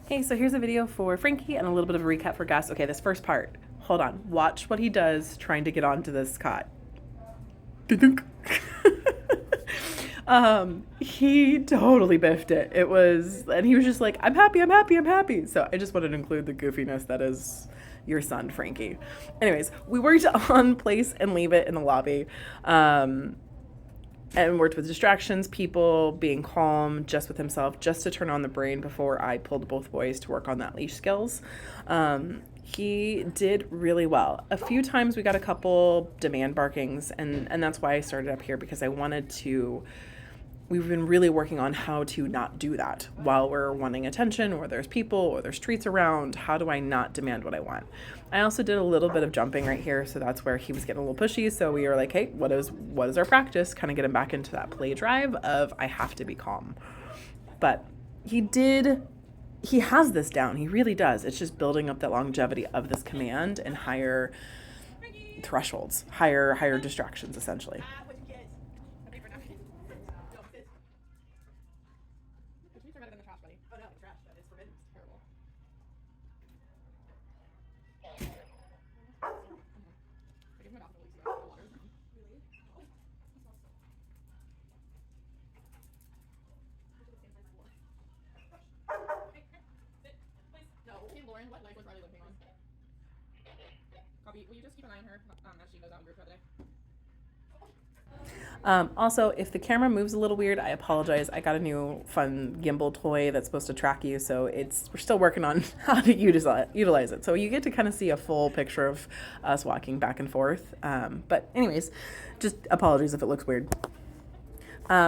Hey, so here's a video for Frankie and a little bit of a recap for Gus. Okay, this first part. Hold on. Watch what he does trying to get onto this cot. He totally biffed it. And he was just like, I'm happy, I'm happy, I'm happy. So I just wanted to include the goofiness that is your son, Frankie. Anyways, we worked on place and leave it in the lobby. And worked with distractions, people, being calm, just with himself, just to turn on the brain before I pulled both boys to work on that leash skills. He did really well. A few times we got a couple demand barkings, and that's why I started up here, because I wanted to. We've been really working on how to not do that while we're wanting attention, or there's people, or there's treats around. How do I not demand what I want? I also did a little bit of jumping right here, so that's where he was getting a little pushy. So we were like, hey, what is our practice? Kind of get him back into that play drive of I have to be calm. But he has this down. He really does. It's just building up that longevity of this command and higher thresholds, higher distractions, essentially. What life was Riley living on? Copy. Will you just keep an eye on her as she goes out in group for the day? Also, if the camera moves a little weird, I apologize. I got a new fun gimbal toy that's supposed to track you, so we're still working on how to utilize it. So you get to kind of see a full picture of us walking back and forth. But anyways, just apologies if it looks weird.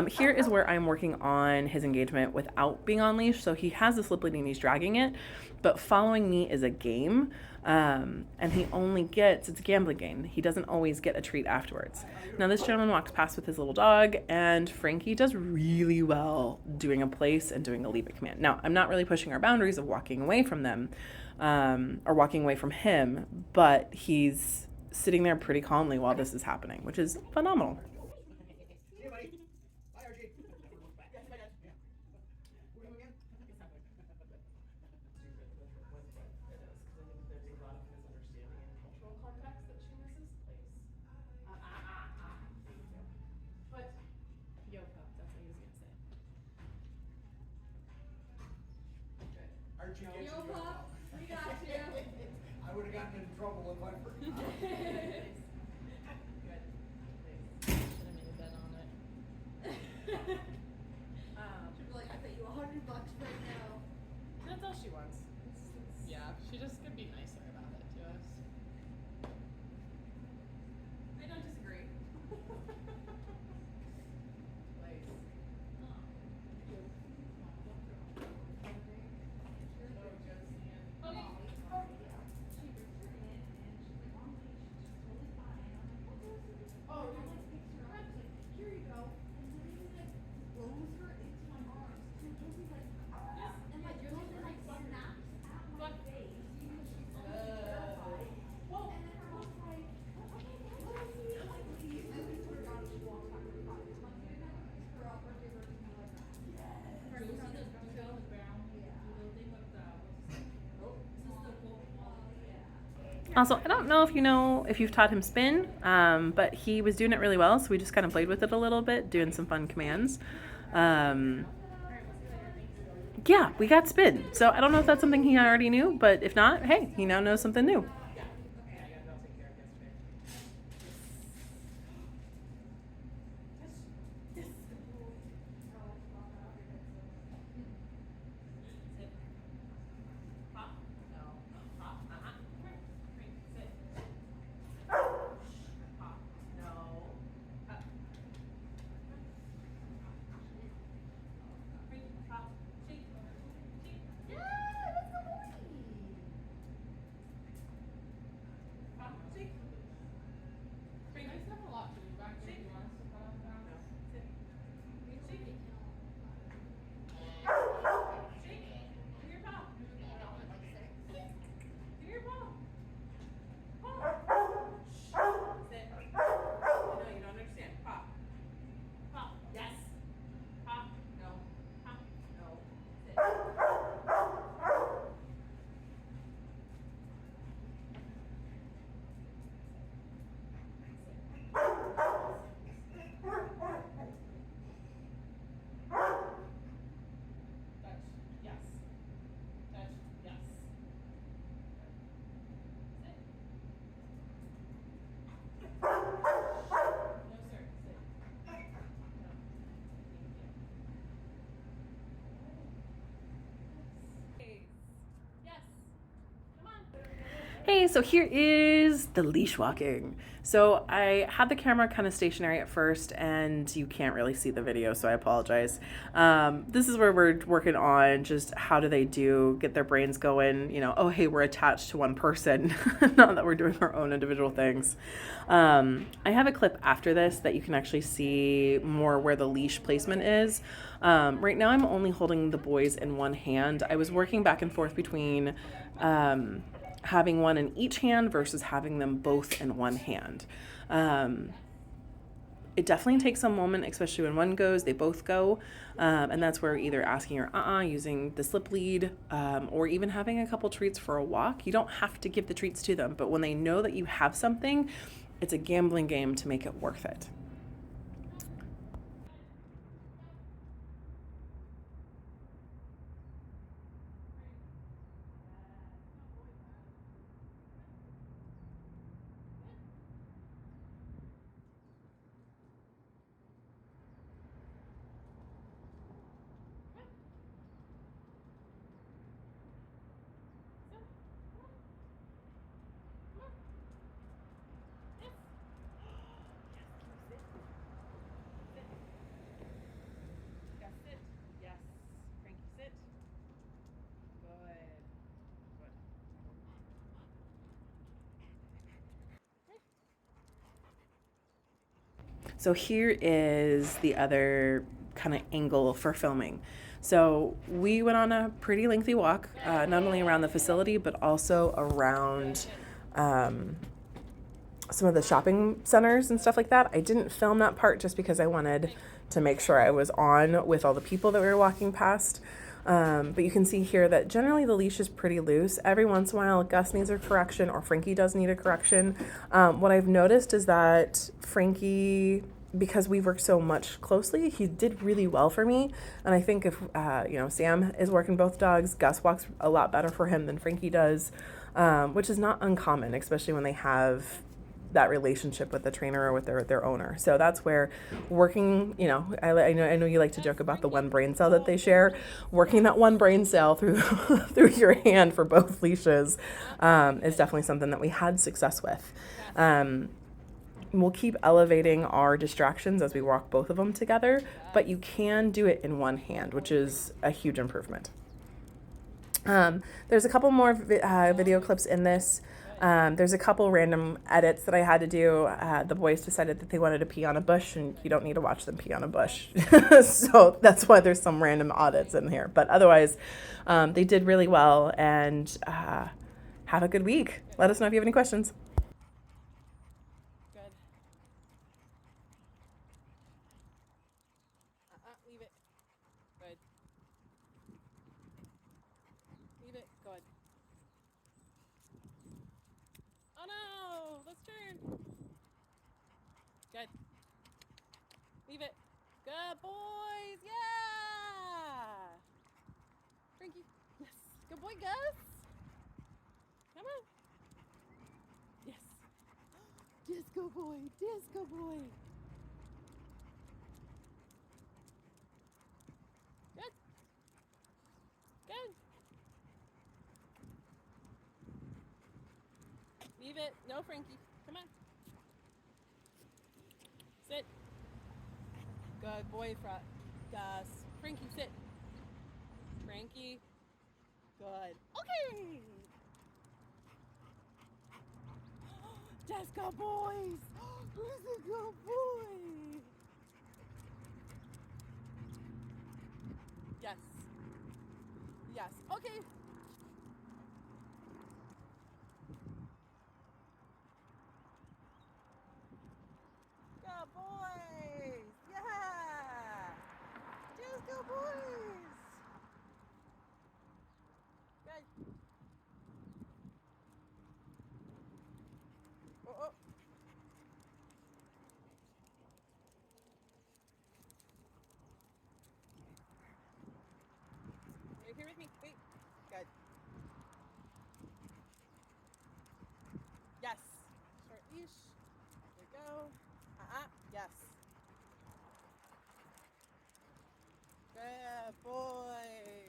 Here is where I'm working on his engagement without being on leash. So he has the slip lead and he's dragging it, but following me is a game. And it's a gambling game. He doesn't always get a treat afterwards. Now this gentleman walks past with his little dog, and Frankie does really well doing a place and doing a leave it command. Now I'm not really pushing our boundaries of walking away from them, or walking away from him, but he's sitting there pretty calmly while this is happening, which is phenomenal. Archie gets Yo, Pop, we got you. I would have gotten in trouble if I forgot. She'd be like, I bet you $100 right now. That's all she wants. Yeah, she just could be nicer about it to us. I don't disagree. Also, I don't know if you've taught him spin, but he was doing it really well, so we just kind of played with it a little bit, doing some fun commands. Yeah, we got spin. So I don't know if that's something he already knew, but if not, hey, he now knows something new. Hey, so here is the leash walking. So I had the camera kind of stationary at first, and you can't really see the video, so I apologize. This is where we're working on just how do they get their brains going, you know, oh, hey, we're attached to one person, not that we're doing our own individual things. I have a clip after this that you can actually see more where the leash placement is. Right now I'm only holding the boys in one hand. I was working back and forth between having one in each hand versus having them both in one hand. It definitely takes a moment, especially when one goes, they both go. And that's where either asking or using the slip lead, or even having a couple treats for a walk. You don't have to give the treats to them, but when they know that you have something, it's a gambling game to make it worth it. So here is the other kind of angle for filming. So we went on a pretty lengthy walk, not only around the facility, but also around some of the shopping centers and stuff like that. I didn't film that part just because I wanted to make sure I was on with all the people that we were walking past. But you can see here that generally the leash is pretty loose. Every once in a while, Gus needs a correction or Frankie does need a correction. What I've noticed is that Frankie, because we've worked so much closely, he did really well for me. And I think if, Sam is working both dogs, Gus walks a lot better for him than Frankie does, which is not uncommon, especially when they have that relationship with the trainer or with their owner. So that's where working, I know you like to joke about the one brain cell that they share. Working that one brain cell through through your hand for both leashes is definitely something that we had success with. We'll keep elevating our distractions as we walk both of them together, but you can do it in one hand, which is a huge improvement. There's a couple more video clips in this. There's a couple random edits that I had to do. The boys decided that they wanted to pee on a bush, and you don't need to watch them pee on a bush. So that's why there's some random audits in here. But otherwise, they did really well, and have a good week. Let us know if you have any questions. Good. Leave it. Good. Leave it. Good. Oh no! Let's turn. Good. Leave it. Good boys. Yeah. Frankie. Yes. Good boy, Gus. Come on. Yes. Disco boy. Disco boy. Good. Good. Leave it. No, Frankie. Come on. Sit. Good boy, Gus. Frankie, sit. Frankie. Good. Okay. Disco boys. Who's a good boy? Yes. Yes. Okay. Good boys. Yeah. Disco boys. Good. Oh. You're here with me. Wait. Good. Yes. Short leash. There you go. Yes. Good boy.